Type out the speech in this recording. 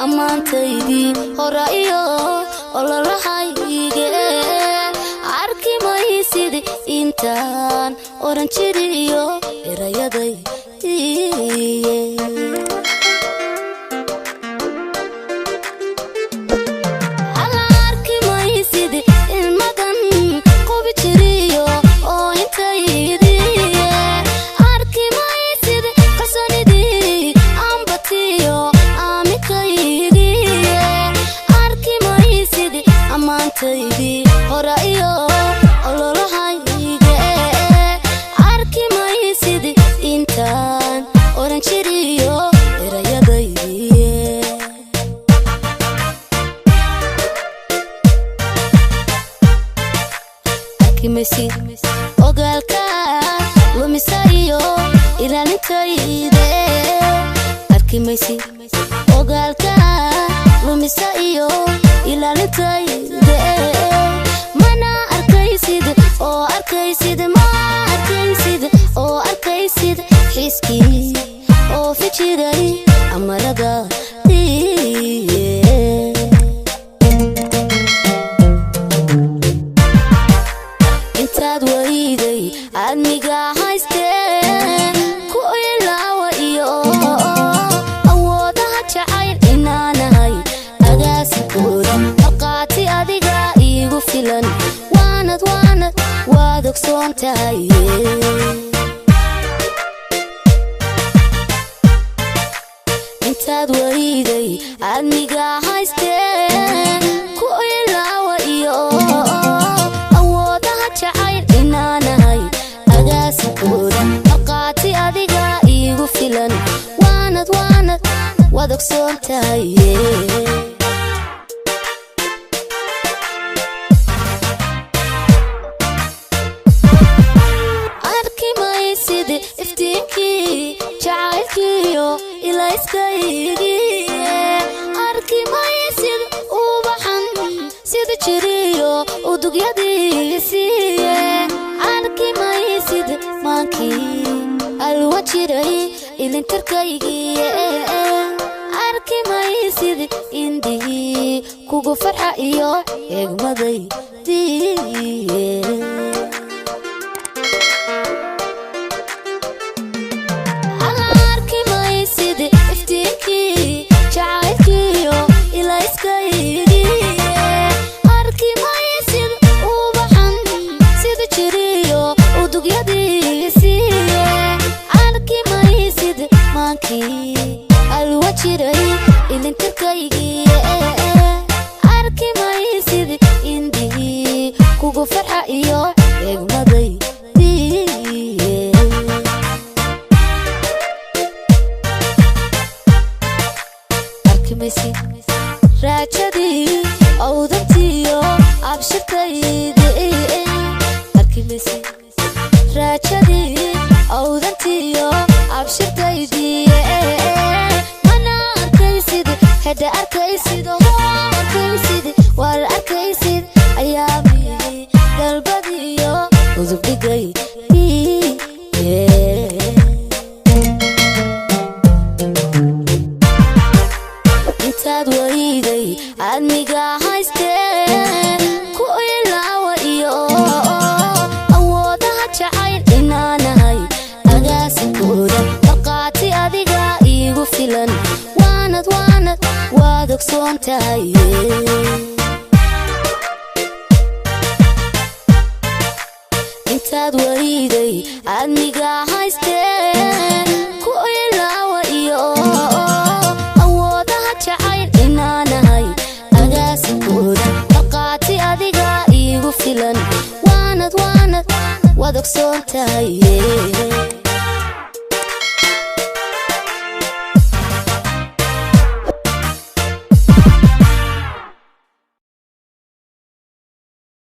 ammaantaydii hore iyo ololahayga arki maysid intaan oran jiriyo erayaday arki maysid ilmadan qobi jiriyo oo intaydii arki maysid qasanidii ambatiyo ammaantaydii hore iyo ololahayga arki maysid intaan oran jiriyo erayadaydii arki maysid ogaalka lumisa iyo ilaalintayda arki maysid ogaalka lumisa iyo ilaalintayda mana arkaysid oo arkaysid ma arkaysid oo arkaysid xiskii oo fijiray amarada intaad wayday admiga haystee ku ilaawa iyo awoodaha jacayl inaanahay agaasikooda marqaati adiga iigu filan waanad waad ogsoon tahay intaad wayday admiga haystee ku ilaawa iyo awoodaha jacayl inaanahay agaasikooda marqaati adiga iigu filan waanad waad ogsoon tahay iftiinkii jacaylkiyo ilayskaygii arki maysid ubaxan sida jiriyo udugyadiisii arki maysid maankii alwa jiray ilintarkaygii arki maysid indhihii kugu farxa iyo eegmadaydii alwa jiray ilintarkaygii arki maysid indhihii kugu farxa iyo eegmadaydii arki maysid raajadii awdantiyo abshirtaydii arki maysid raajadii awdantiyo abshirtaydii mana arkaysid hada arkaysid war arkaysid ayaamii galbadiyo udubdhigay intaad wayday admiga haystee ku ilaawa iyo awoodaha jacayl inaanahay agaasikooda marqaati adiga iigu filan waanad waad ogsoon tahay intaad wayday admiga haystee ku ilaawa iyo awoodaha jacayl inaanahay agaasikooda marqaati adiga iigu filan waanad waad ogsoon tahay